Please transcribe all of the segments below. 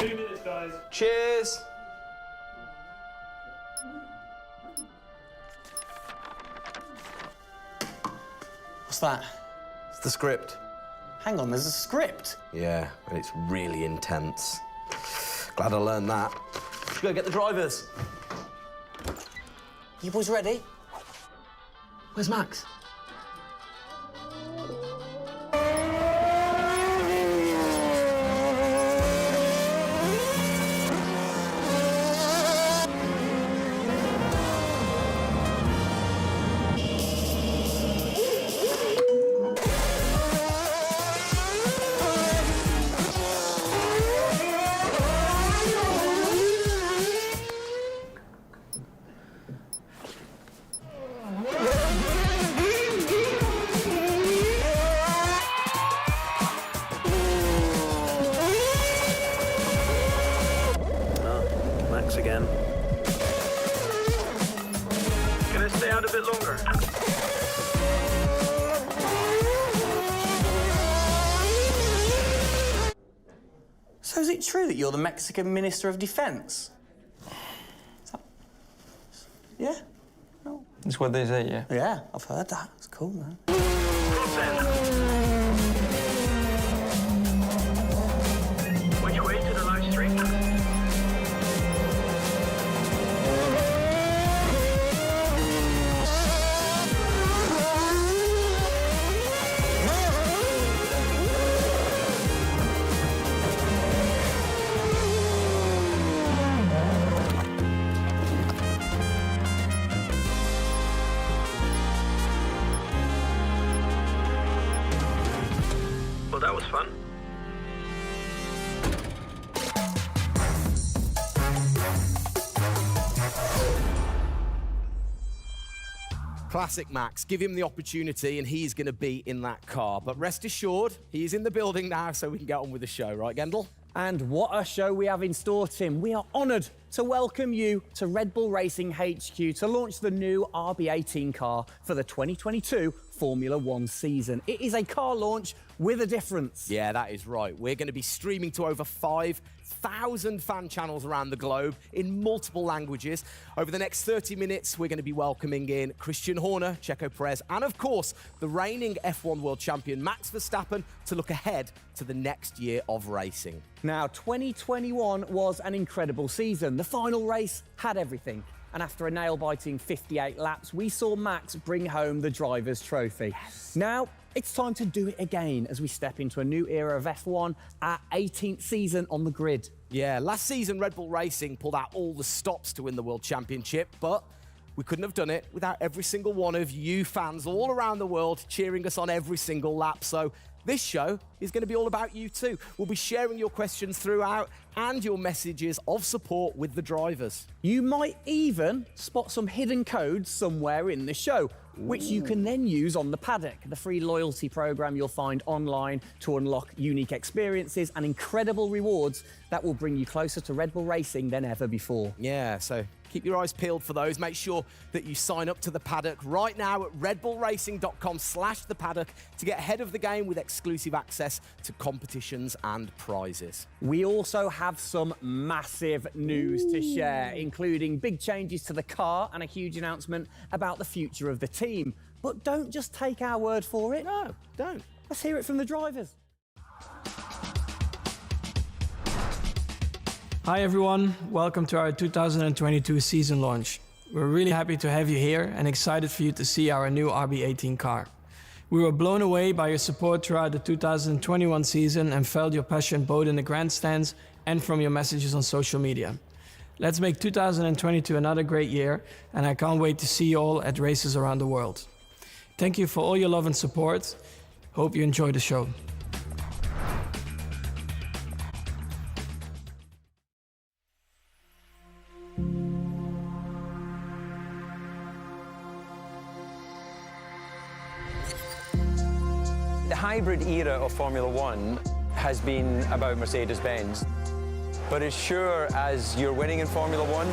2 minutes, guys. Cheers. What's that? It's the script. Hang on, there's a script. Yeah, and it's really intense. Glad I learned that. Should go get the drivers. You boys ready? Where's Max? Again. Can I stay out a bit longer? So is it true that you're the Mexican Minister of Defense? Yeah? No. That's what they say, yeah. Yeah, I've heard that. It's cool, man. Which way to the live stream? was fun. Classic Max. Give him the opportunity and he's going to be in that car. But rest assured, he's in the building now so we can get on with the show. Right, Gendel? And what a show we have in store, Tim. We are honoured to welcome you to Red Bull Racing HQ to launch the new RB18 car for the 2022 Formula One season. It is a car launch with a difference. Yeah, that is right. We're going to be streaming to over 5,000 fan channels around the globe in multiple languages. Over the next 30 minutes, we're going to be welcoming in Christian Horner, Checo Perez, and of course, the reigning F1 World Champion Max Verstappen to look ahead to the next year of racing. Now, 2021 was an incredible season. The final race had everything. And after a nail-biting 58 laps, we saw Max bring home the Driver's Trophy. Yes. Now, it's time to do it again as we step into a new era of F1, our 18th season on the grid. Yeah, last season Red Bull Racing pulled out all the stops to win the World Championship, but we couldn't have done it without every single one of you fans all around the world cheering us on every single lap. So this show is going to be all about you too. We'll be sharing your questions throughout and your messages of support with the drivers. You might even spot some hidden codes somewhere in the show, which you can then use on the paddock, the free loyalty program you'll find online to unlock unique experiences and incredible rewards that will bring you closer to Red Bull Racing than ever before. Yeah, so keep your eyes peeled for those. Make sure that you sign up to the paddock right now at redbullracing.com/the paddock to get ahead of the game with exclusive access to competitions and prizes. We also have some massive news to share, including big changes to the car and a huge announcement about the future of the team. But don't just take our word for it. No, don't. Let's hear it from the drivers. Hi everyone, welcome to our 2022 season launch. We're really happy to have you here and excited for you to see our new RB18 car. We were blown away by your support throughout the 2021 season and felt your passion both in the grandstands and from your messages on social media. Let's make 2022 another great year, and I can't wait to see you all at races around the world. Thank you for all your love and support. Hope you enjoy the show. The hybrid era of Formula One has been about Mercedes-Benz. But as sure as you're winning in Formula One,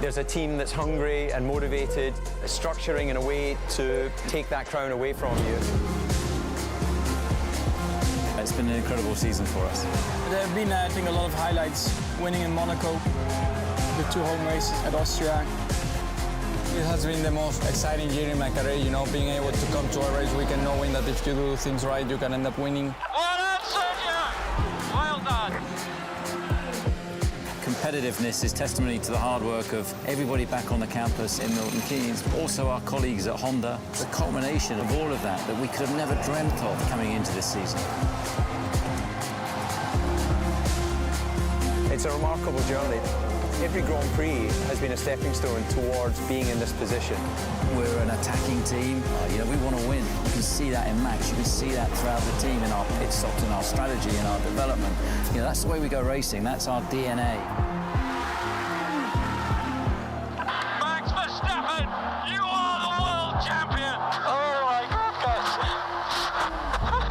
there's a team that's hungry and motivated, structuring in a way to take that crown away from you. It's been an incredible season for us. There have been, I think, a lot of highlights. Winning in Monaco, the 2 home races at Austria. It has been the most exciting year in my career, you know, being able to come to a race weekend knowing that if you do things right, you can end up winning. Well done, Sergio! Well done. Competitiveness is testimony to the hard work of everybody back on the campus in Milton Keynes, also our colleagues at Honda. It's a culmination of all of that we could have never dreamt of coming into this season. It's a remarkable journey. Every Grand Prix has been a stepping stone towards being in this position. We're an attacking team. We want to win. You can see that in Max. You can see that throughout the team in our pit stops, in our strategy, in our development. That's the way we go racing. That's our DNA. Max Verstappen, you are the world champion! Oh my goodness!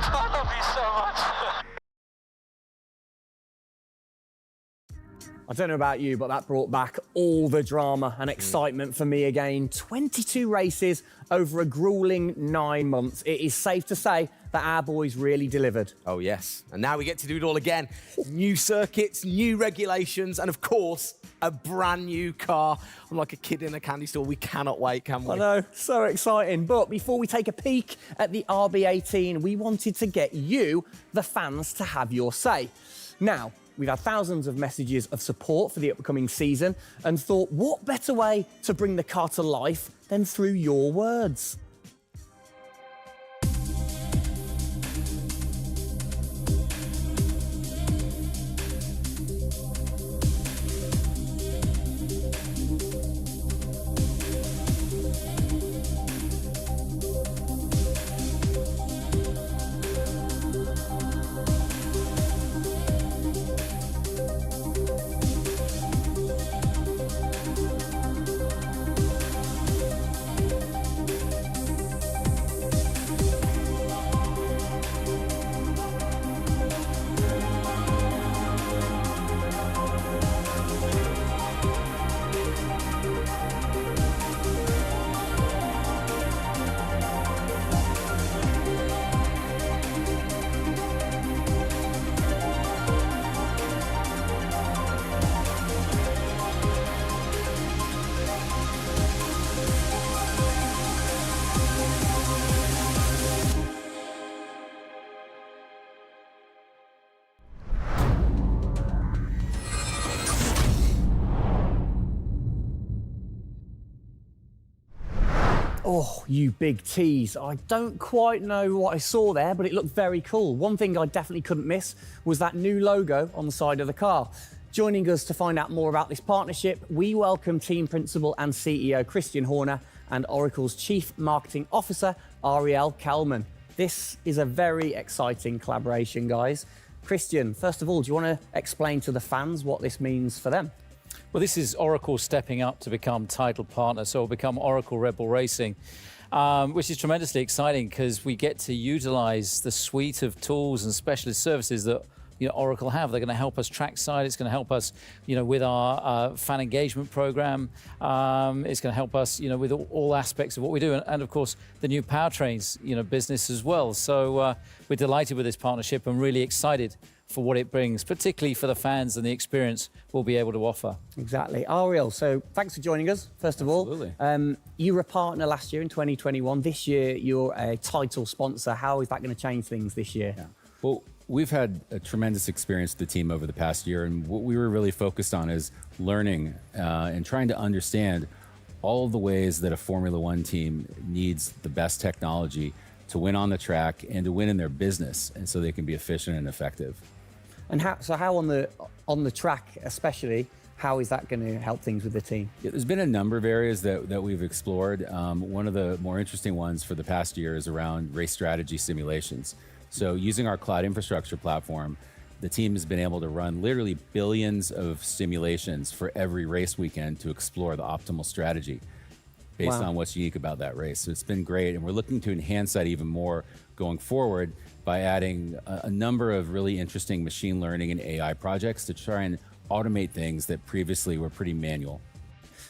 I love you so much! I don't know about you, but that brought back all the drama and excitement for me again. 22 races over a grueling 9 months. It is safe to say that our boys really delivered. Oh, yes. And now we get to do it all again. New circuits, new regulations, and of course, a brand new car. I'm like a kid in a candy store. We cannot wait, can we? I know, so exciting. But before we take a peek at the RB18, we wanted to get you, the fans, to have your say. Now, we've had thousands of messages of support for the upcoming season and thought, what better way to bring the car to life than through your words? Oh, you big tease. I don't quite know what I saw there, but it looked very cool. One thing I definitely couldn't miss was that new logo on the side of the car. Joining us to find out more about this partnership, we welcome team principal and CEO Christian Horner and Oracle's Chief Marketing Officer, Ariel Kelman. This is a very exciting collaboration, guys. Christian, first of all, do you want to explain to the fans what this means for them? Well, this is Oracle stepping up to become title partner, so it'll become Oracle RedBull Racing, which is tremendously exciting because we get to utilize the suite of tools and specialist services that Oracle have. They're going to help us trackside. It's going to help us, with our fan engagement program. It's going to help us, with all aspects of what we do, and of course the new powertrains, business as well. So we're delighted with this partnership and really excited for what it brings, particularly for the fans and the experience we'll be able to offer. Exactly. Ariel, so thanks for joining us, first of all. You were a partner last year in 2021. This year, you're a title sponsor. How is that going to change things this year? Yeah. Well, we've had a tremendous experience with the team over the past year, and what we were really focused on is learning and trying to understand all of the ways that a Formula One team needs the best technology to win on the track and to win in their business, and so they can be efficient and effective. And how on the track especially, how is that going to help things with the team? Yeah, there's been a number of areas that we've explored. One of the more interesting ones for the past year is around race strategy simulations. So using our cloud infrastructure platform, the team has been able to run literally billions of simulations for every race weekend to explore the optimal strategy based on what's unique about that race. So it's been great, and we're looking to enhance that even more going forward by adding a number of really interesting machine learning and AI projects to try and automate things that previously were pretty manual.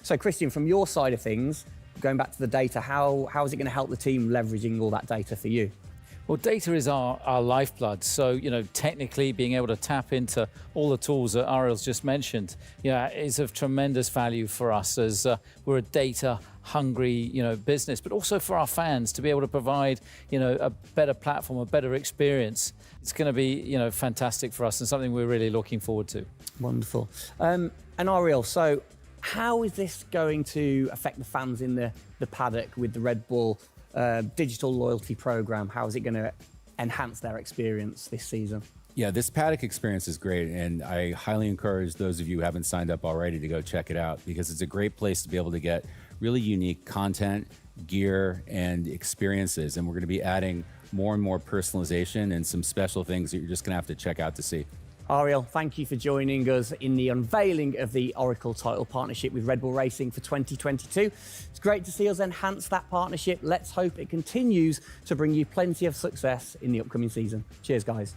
So Christian, from your side of things, going back to the data, how is it going to help the team leveraging all that data for you? Well, data is our lifeblood. So, technically being able to tap into all the tools that Ariel's just mentioned, is of tremendous value for us as we're a data-hungry, business, but also for our fans to be able to provide, a better platform, a better experience. It's going to be, fantastic for us and something we're really looking forward to. Wonderful. And Ariel, so how is this going to affect the fans in the paddock with the Red Bull digital loyalty program? How is it going to enhance their experience this season? Yeah, this paddock experience is great, and I highly encourage those of you who haven't signed up already to go check it out, because it's a great place to be able to get really unique content, gear, and experiences. And we're going to be adding more and more personalization and some special things that you're just going to have to check out to see. Ariel, thank you for joining us in the unveiling of the Oracle title partnership with Red Bull Racing for 2022. It's great to see us enhance that partnership. Let's hope it continues to bring you plenty of success in the upcoming season. Cheers, guys.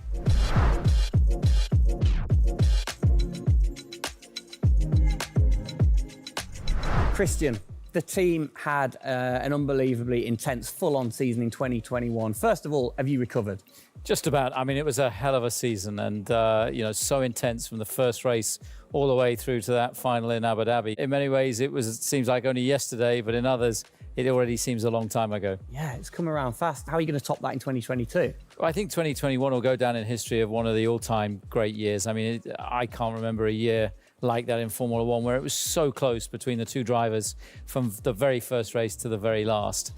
Christian, the team had an unbelievably intense, full-on season in 2021. First of all, have you recovered? Just about. I mean, it was a hell of a season, and so intense from the first race all the way through to that final in Abu Dhabi. In many ways, it seems like only yesterday, but in others, it already seems a long time ago. Yeah, it's come around fast. How are you going to top that in 2022? Well, I think 2021 will go down in history of one of the all-time great years. I mean, I can't remember a year like that in Formula One where it was so close between the two drivers from the very first race to the very last.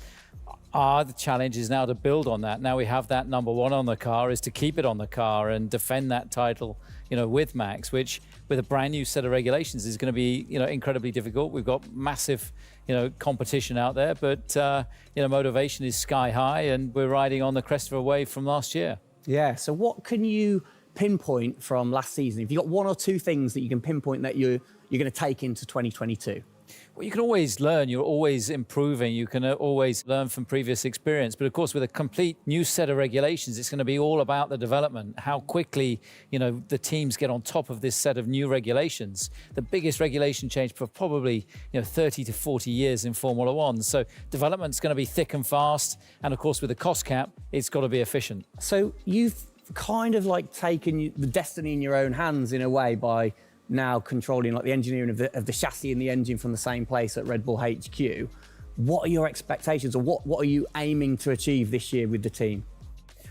The challenge is now to build on that. Now we have that number one on the car, is to keep it on the car and defend that title, with Max, which with a brand new set of regulations is going to be, incredibly difficult. We've got massive, competition out there, but, motivation is sky high, and we're riding on the crest of a wave from last year. Yeah, so what can you pinpoint from last season? If you've got one or two things that you can pinpoint that you're going to take into 2022? Well, you can always learn. You're always improving. You can always learn from previous experience. But of course, with a complete new set of regulations, it's going to be all about the development, how quickly, the teams get on top of this set of new regulations. The biggest regulation change for probably, 30 to 40 years in Formula One. So development's going to be thick and fast. And of course, with the cost cap, it's got to be efficient. So you've kind of like taken the destiny in your own hands in a way by now controlling like the engineering of the chassis and the engine from the same place at Red Bull HQ. What are your expectations, or what are you aiming to achieve this year with the team?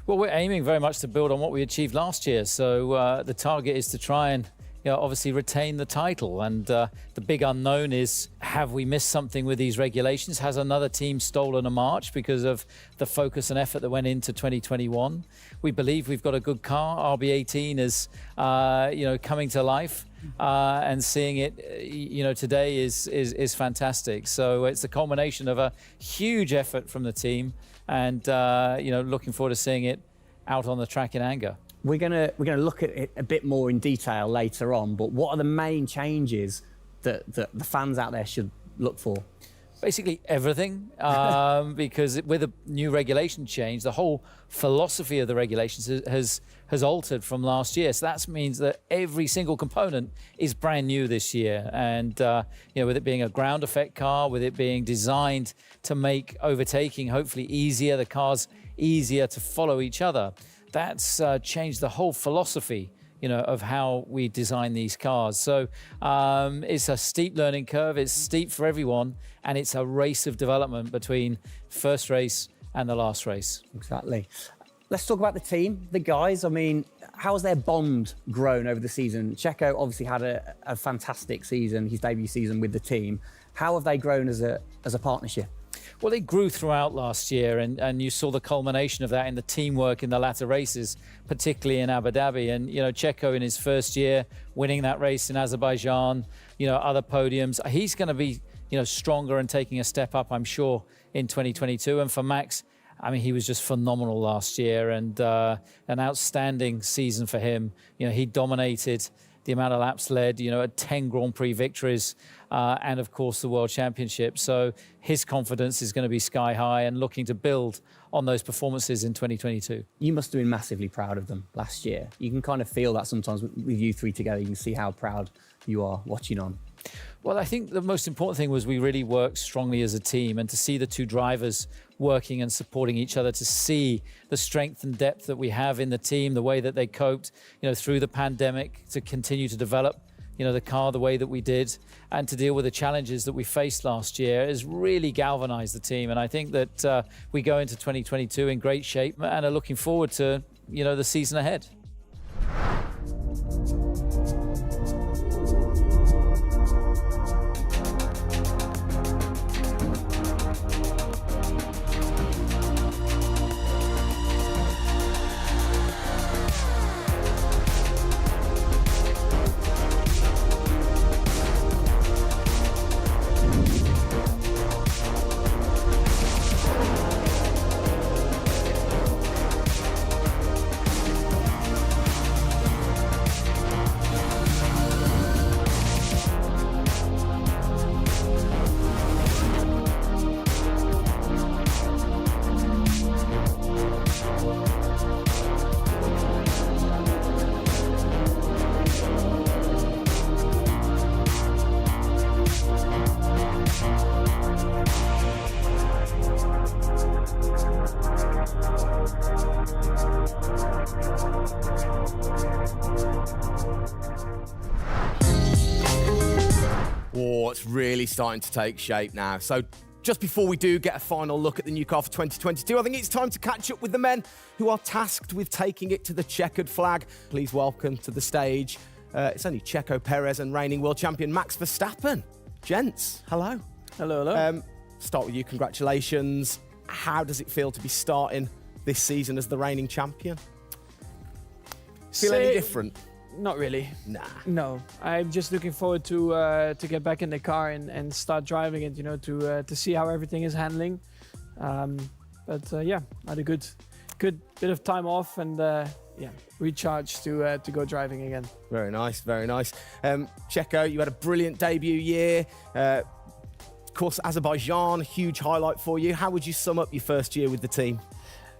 Well, we're aiming very much to build on what we achieved last year. So the target is to try and obviously retain the title. And the big unknown is, have we missed something with these regulations? Has another team stolen a march because of the focus and effort that went into 2021? We believe we've got a good car. RB18 is, coming to life. And seeing it, today is fantastic. So it's a culmination of a huge effort from the team, and looking forward to seeing it out on the track in anger. We're gonna look at it a bit more in detail later on. But what are the main changes that the fans out there should look for? Basically everything, because with a new regulation change, the whole philosophy of the regulations has altered from last year. So that means that every single component is brand new this year. And with it being a ground effect car, with it being designed to make overtaking hopefully easier, the cars easier to follow each other, that's changed the whole philosophy of how we design these cars. So it's a steep learning curve. It's steep for everyone, and it's a race of development between first race and the last race. Exactly. Let's talk about the team, the guys. I mean, how has their bond grown over the season? Checo obviously had a fantastic season, his debut season with the team. How have they grown as a partnership? Well, they grew throughout last year, and you saw the culmination of that in the teamwork in the latter races, particularly in Abu Dhabi. And, Checo in his first year, winning that race in Azerbaijan, other podiums. He's going to be, stronger and taking a step up, I'm sure, in 2022. And for Max, he was just phenomenal last year, and an outstanding season for him. He dominated the amount of laps led, at 10 Grand Prix victories, and of course the World Championship. So his confidence is going to be sky high, and looking to build on those performances in 2022. You must have been massively proud of them last year. You can kind of feel that sometimes with you three together. You can see how proud you are watching on. Well, I think the most important thing was we really worked strongly as a team, and to see the two drivers working and supporting each other, to see the strength and depth that we have in the team, the way that they coped, through the pandemic, to continue to develop, the car the way that we did, and to deal with the challenges that we faced last year, has really galvanized the team. And I think that we go into 2022 in great shape and are looking forward to, the season ahead. It's really starting to take shape now. So just before we do get a final look at the new car for 2022, I think it's time to catch up with the men who are tasked with taking it to the checkered flag. Please welcome to the stage, it's only Checo, Perez and reigning world champion Max Verstappen. Gents, hello. Hello, hello. Start with you, congratulations. How does it feel to be starting this season as the reigning champion? Feel any different? Not really. Nah. No, I'm just looking forward to get back in the car and start driving it. To see how everything is handling. Yeah, I had a good bit of time off and recharge to go driving again. Very nice, very nice. Checo, you had a brilliant debut year. Of course, Azerbaijan, huge highlight for you. How would you sum up your first year with the team?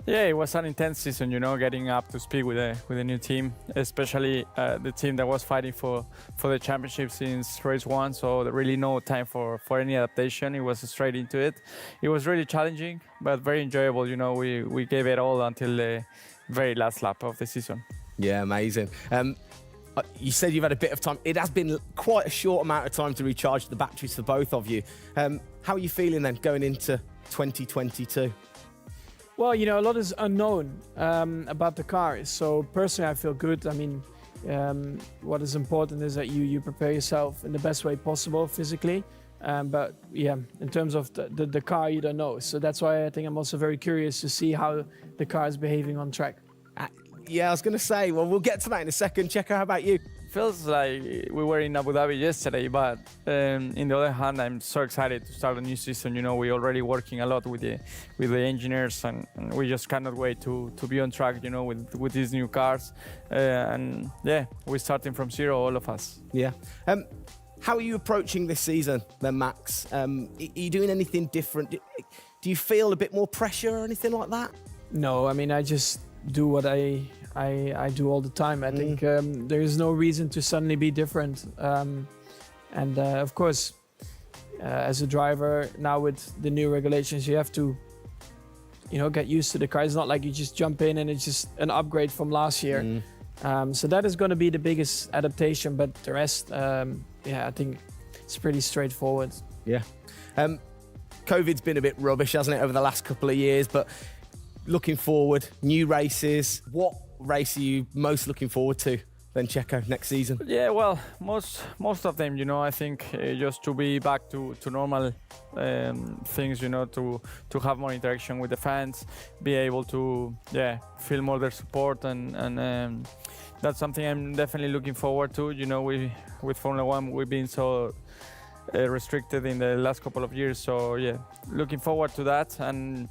Yeah, it was an intense season, getting up to speed with a new team, especially the team that was fighting for the championship since race one. So there really no time for any adaptation. It was straight into it. It was really challenging, but very enjoyable. We gave it all until the very last lap of the season. Yeah, amazing. You said you've had a bit of time. It has been quite a short amount of time to recharge the batteries for both of you. How are you feeling then going into 2022? Well, a lot is unknown about the car. So personally, I feel good. I mean, what is important is that you prepare yourself in the best way possible physically. But yeah, in terms of the car, you don't know. So that's why I think I'm also very curious to see how the car is behaving on track. Yeah, I was going to say, well, we'll get to that in a second. Checo, how about you? Feels like we were in Abu Dhabi yesterday, but in the other hand, I'm so excited to start a new season. You know, we're already working a lot with the engineers, and we just cannot wait to be on track. You know, with these new cars, and yeah, we're starting from zero, all of us. Yeah. How are you approaching this season, then, Max? Are you doing anything different? Do you feel a bit more pressure or anything like that? No, I mean, I just do what I do all the time. I think there is no reason to suddenly be different. And of course, as a driver, now with the new regulations, you have to, get used to the car. It's not like you just jump in and it's just an upgrade from last year. So that is going to be the biggest adaptation. But the rest, I think it's pretty straightforward. Yeah. COVID's been a bit rubbish, hasn't it, over the last couple of years? But looking forward, new races. What race are you most looking forward to then, Checo, next season? Yeah, well, most of them, I think just to be back to normal things, to have more interaction with the fans, be able to, feel more their support, and that's something I'm definitely looking forward to. With Formula One, we've been so restricted in the last couple of years, so yeah, looking forward to that. And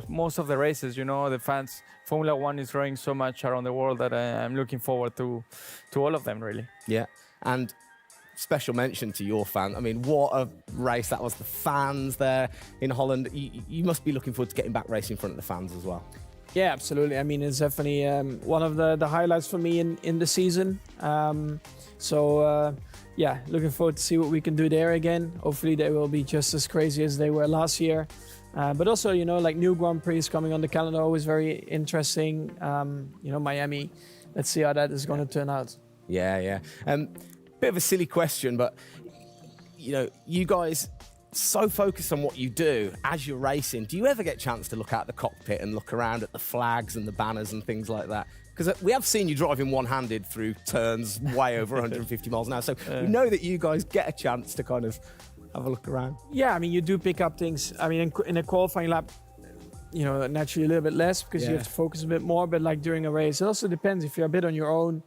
most of the races, the fans, Formula One is growing so much around the world that I'm looking forward to all of them, really. Yeah, and special mention to your fan. I mean, what a race that was. The fans there in Holland. You must be looking forward to getting back racing in front of the fans as well. Yeah, absolutely. I mean, it's definitely one of the highlights for me in the season. Looking forward to see what we can do there again. Hopefully they will be just as crazy as they were last year. But also, like new Grand Prix coming on the calendar, always very interesting. Miami, let's see how that is going to turn out. Yeah. Bit of a silly question, but, you guys so focused on what you do as you're racing. Do you ever get a chance to look out the cockpit and look around at the flags and the banners and things like that? Because we have seen you driving one-handed through turns way over 150 miles an hour. So we know that you guys get a chance to kind of have a look around. Yeah, I mean, you do pick up things. I mean, in a qualifying lap, naturally a little bit less because you have to focus a bit more. But like during a race, it also depends. If you're a bit on your own,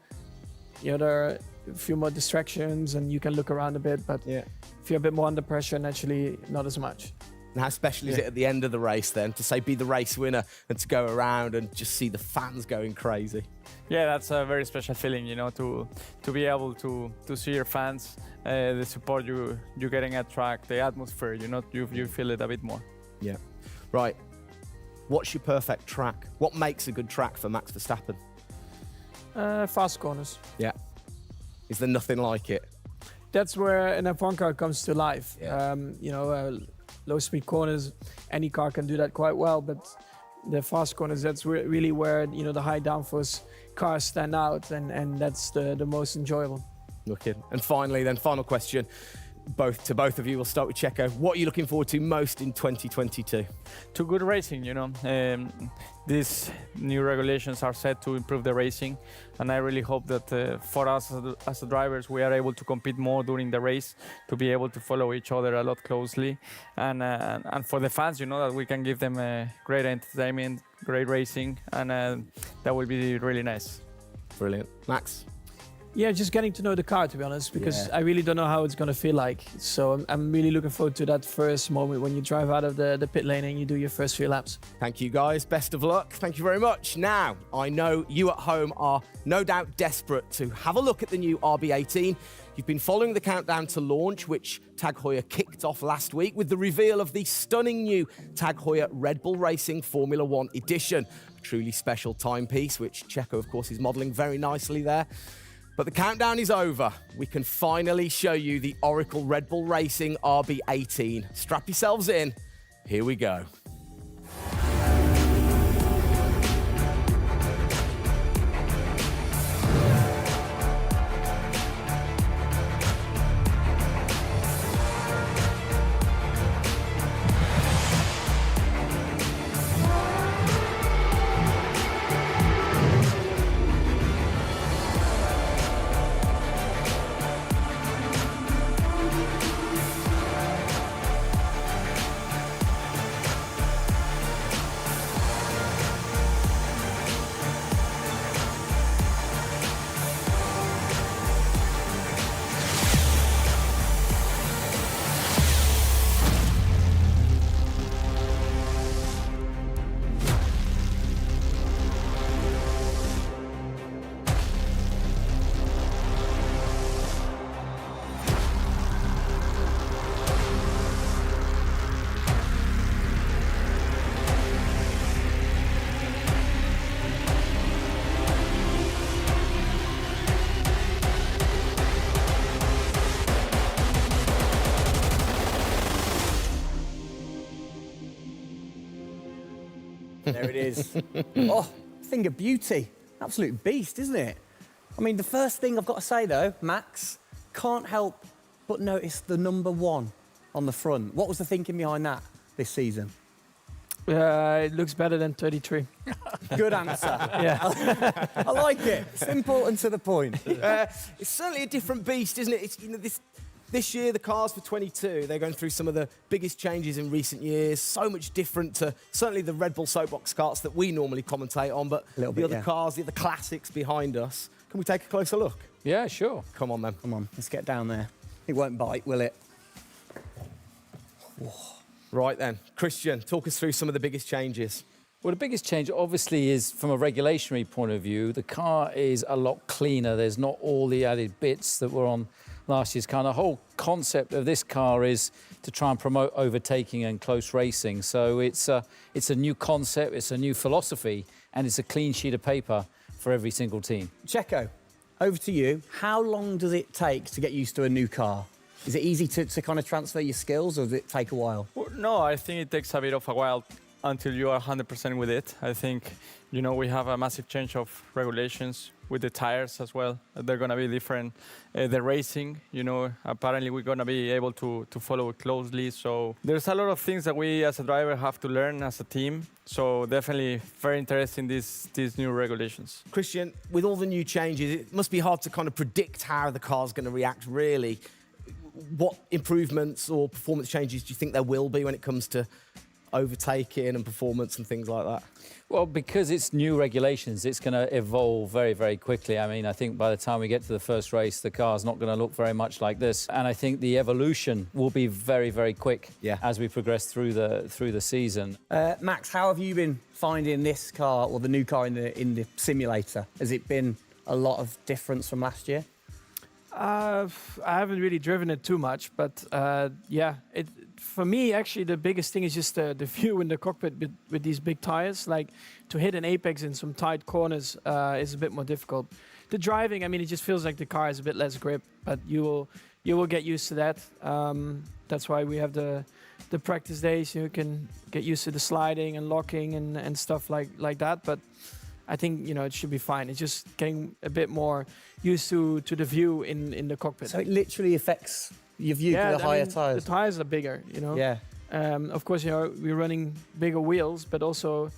there are a few more distractions and you can look around a bit. But if you're a bit more under pressure, naturally not as much. And how special is it at the end of the race then to be the race winner and to go around and just see the fans going crazy? Yeah, that's a very special feeling, to be able to see your fans, the support you're getting at track, the atmosphere, you feel it a bit more. Yeah. Right. What's your perfect track? What makes a good track for Max Verstappen? Fast corners. Yeah. Is there nothing like it? That's where an F1 car comes to life. Yeah. Low-speed corners, any car can do that quite well, but the fast corners, that's really where, the high downforce cars stand out, and that's the most enjoyable. Wicked. And finally, then, final question, to both of you. We'll start with Checo. What are you looking forward to most in 2022? To good racing, these new regulations are set to improve the racing, and I really hope that for us as drivers, we are able to compete more during the race, to be able to follow each other a lot closely, and for the fans, that we can give them great entertainment, great racing, and that will be really nice. Brilliant. Max? Yeah, just getting to know the car, to be honest, because I really don't know how it's going to feel like. So I'm really looking forward to that first moment when you drive out of the pit lane and you do your first few laps. Thank you, guys. Best of luck. Thank you very much. Now, I know you at home are no doubt desperate to have a look at the new RB18. You've been following the countdown to launch, which Tag Heuer kicked off last week with the reveal of the stunning new Tag Heuer Red Bull Racing Formula One edition. A truly special timepiece, which Checo, of course, is modelling very nicely there. But the countdown is over. We can finally show you the Oracle Red Bull Racing RB18. Strap yourselves in. Here we go. There it is. Oh, thing of beauty. Absolute beast, isn't it? I mean, the first thing I've got to say, though, Max, can't help but notice the number 1 on the front. What was the thinking behind that this season? It looks better than 33. Good answer. Yeah. I like it. Simple and to the point. It's certainly a different beast, isn't it? It's, this year, the cars for 22, they're going through some of the biggest changes in recent years. So much different to certainly the Red Bull soapbox karts that we normally commentate on, but A little the bit, other yeah. cars, the other classics behind us. Can we take a closer look? Yeah, sure. Come on, then. Come on, let's get down there. It won't bite, will it? Right, then. Christian, talk us through some of the biggest changes. Well, the biggest change, obviously, is from a regulationary point of view. The car is a lot cleaner. There's not all the added bits that were on last year's car. The whole concept of this car is to try and promote overtaking and close racing. So it's a new concept, it's a new philosophy, and it's a clean sheet of paper for every single team. Checo, over to you. How long does it take to get used to a new car? Is it easy to kind of transfer your skills, or does it take a while? Well, no, I think it takes a bit of a while until you are 100% with it. I think, you know, we have a massive change of regulations with the tires as well. They're going to be different. The racing, you know, apparently we're going to be able to follow it closely. So there's a lot of things that we as a driver have to learn as a team. So definitely very interesting, these new regulations. Christian, with all the new changes, it must be hard to kind of predict how the car's going to react, really. What improvements or performance changes do you think there will be when it comes to overtaking and performance and things like that? Well, because it's new regulations, it's going to evolve very, very quickly. I mean, I think by the time we get to the first race, the car's not going to look very much like this. And I think the evolution will be very, very quick as we progress through the season. Max, how have you been finding this car, or the new car in the simulator? Has it been a lot of difference from last year? I haven't really driven it too much, but yeah, for me, actually, the biggest thing is just the view in the cockpit with these big tires. Like, to hit an apex in some tight corners is a bit more difficult. The driving, I mean, it just feels like the car has a bit less grip, but you will get used to that. That's why we have the practice days. You can get used to the sliding and locking and stuff like that. But I think, you know, it should be fine. It's just getting a bit more used to the view in the cockpit. So it literally affects your view to the higher tyres? The tyres are bigger, you know. Yeah. Of course, you know, we're running bigger wheels, but also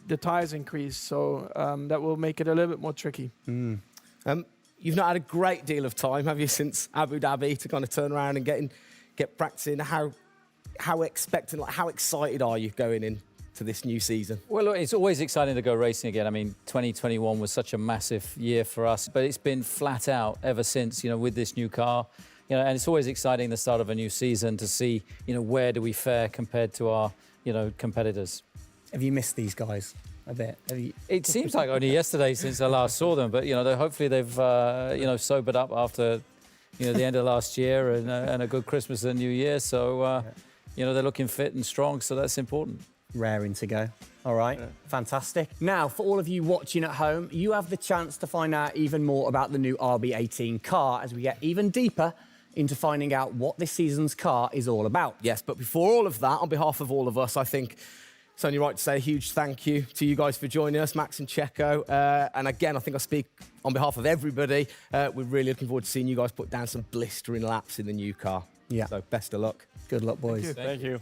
the tyres increase. So that will make it a little bit more tricky. You've not had a great deal of time, have you, since Abu Dhabi, to kind of turn around and get practicing? How expectant, like, how excited are you going in to this new season? Well, look, it's always exciting to go racing again. I mean, 2021 was such a massive year for us, but it's been flat out ever since, you know, with this new car. You know, and it's always exciting the start of a new season to see, you know, where do we fare compared to our, you know, competitors. Have you missed these guys a bit? It seems like only yesterday since I last saw them, but, you know, hopefully they've, you know, sobered up after, you know, the end of last year and a good Christmas and New Year. So, you know, they're looking fit and strong, so that's important. Raring to go. All right, fantastic. Now, for all of you watching at home, you have the chance to find out even more about the new RB18 car as we get even deeper into finding out what this season's car is all about. Yes, but before all of that, on behalf of all of us, I think it's only right to say a huge thank you to you guys for joining us, Max and Checo. And again, I think I speak on behalf of everybody. We're really looking forward to seeing you guys put down some blistering laps in the new car. Yeah. So best of luck. Good luck, boys. Thank you.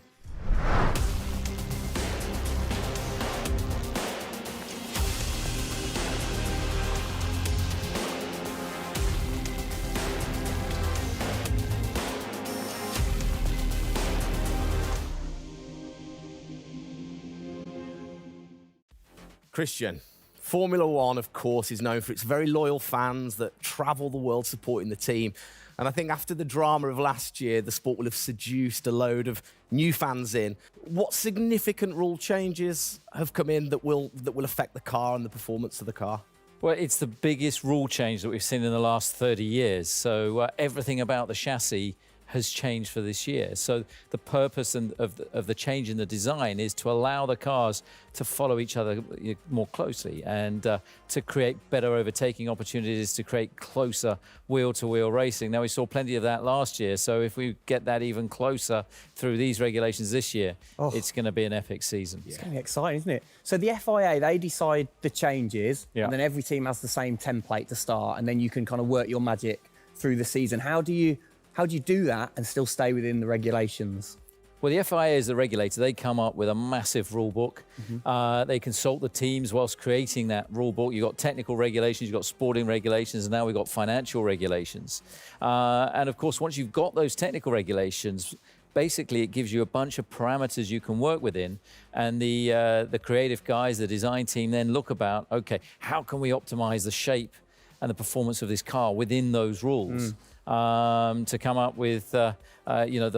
Christian, Formula One, of course, is known for its very loyal fans that travel the world supporting the team. And I think after the drama of last year, the sport will have seduced a load of new fans in. What significant rule changes have come in that will affect the car and the performance of the car? Well, it's the biggest rule change that we've seen in the last 30 years. So everything about the chassis has changed for this year. So the purpose of the change in the design is to allow the cars to follow each other more closely and to create better overtaking opportunities, to create closer wheel-to-wheel racing. Now, we saw plenty of that last year, so if we get that even closer through these regulations this year, it's going to be an epic season. It's going to be exciting, isn't it? So the FIA, they decide the changes, Yeah. and then every team has the same template to start, and then you can kind of work your magic through the season. How do you do that and still stay within the regulations? Well, the FIA is the regulator. They come up with a massive rule book. They consult the teams whilst creating that rule book. You've got technical regulations, you've got sporting regulations, and now we've got financial regulations. And of course, once you've got those technical regulations, basically it gives you a bunch of parameters you can work within. And the creative guys, the design team then look about, okay, how can we optimize the shape and the performance of this car within those rules to come up with the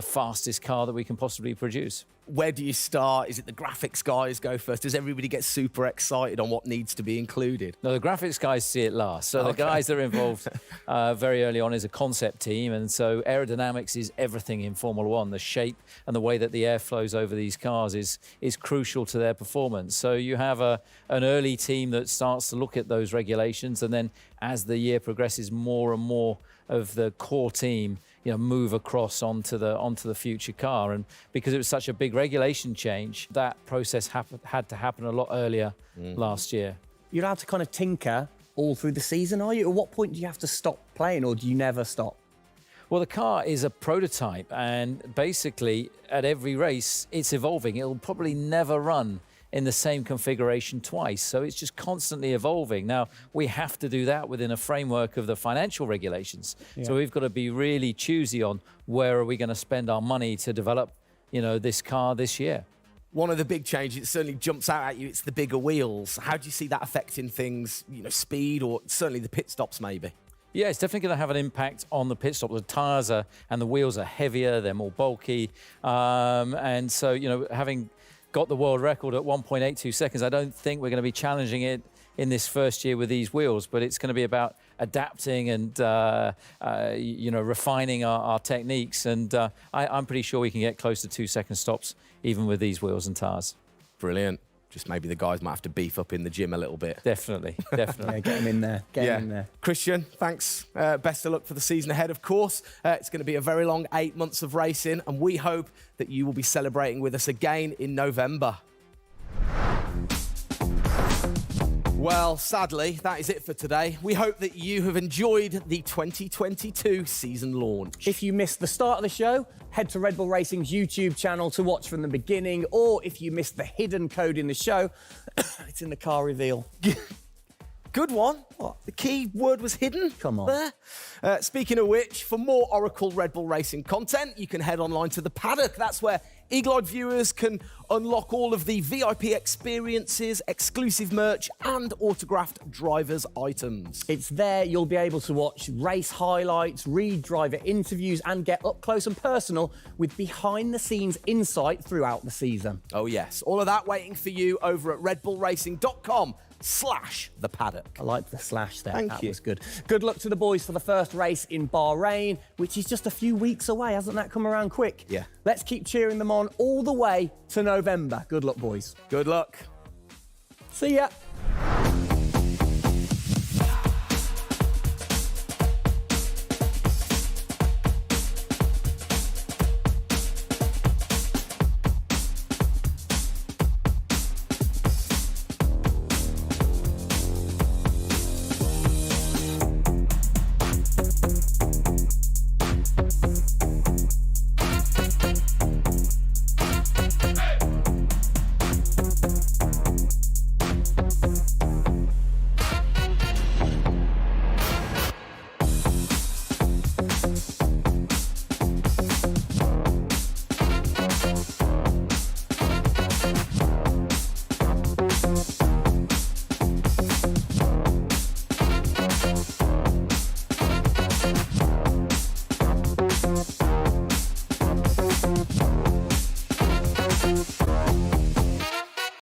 fastest car that we can possibly produce. Where do you start? Is it the graphics guys go first? Does everybody get super excited on what needs to be included? No, the graphics guys see it last. So the guys that are involved very early on is a concept team. And so aerodynamics is everything in Formula One. The shape and the way that the air flows over these cars is crucial to their performance. So you have an early team that starts to look at those regulations. And then as the year progresses, more and more of the core team move across onto the future car. And because it was such a big regulation change, that process had to happen a lot earlier last year. You're allowed to kind of tinker all through the season, are you? At what point do you have to stop playing, or do you never stop? Well, the car is a prototype, and basically at every race it's evolving. It'll probably never run in the same configuration twice. So it's just constantly evolving. Now, we have to do that within a framework of the financial regulations. Yeah. So we've got to be really choosy on where are we going to spend our money to develop, this car this year. One of the big changes, it certainly jumps out at you, it's the bigger wheels. How do you see that affecting things, speed or certainly the pit stops maybe? Yeah, it's definitely going to have an impact on the pit stop. The tyres and the wheels are heavier, they're more bulky. And so, having got the world record at 1.82 seconds. I don't think we're going to be challenging it in this first year with these wheels, but it's going to be about adapting and refining our techniques. And I'm pretty sure we can get close to 2 second stops even with these wheels and tyres. Brilliant. Just maybe the guys might have to beef up in the gym a little bit. Definitely. Yeah, get them in there. Get them in there. Christian, thanks. Best of luck for the season ahead, of course. It's going to be a very long 8 months of racing, and we hope that you will be celebrating with us again in November. Well, sadly, that is it for today. We hope that you have enjoyed the 2022 season launch. If you missed the start of the show, head to Red Bull Racing's YouTube channel to watch from the beginning, or if you missed the hidden code in the show, it's in the car reveal. Good one. What? The key word was hidden? Come on. There. Speaking of which, for more Oracle Red Bull Racing content, you can head online to the paddock. That's where eagle-eyed viewers can unlock all of the VIP experiences, exclusive merch, and autographed drivers' items. It's there you'll be able to watch race highlights, read driver interviews, and get up close and personal with behind-the-scenes insight throughout the season. Oh, yes. All of that waiting for you over at redbullracing.com/the paddock. I like the slash there. Thank you. That was good. Good luck to the boys for the first race in Bahrain, which is just a few weeks away. Hasn't that come around quick? Yeah. Let's keep cheering them on all the way to November. Good luck, boys. Good luck. See ya.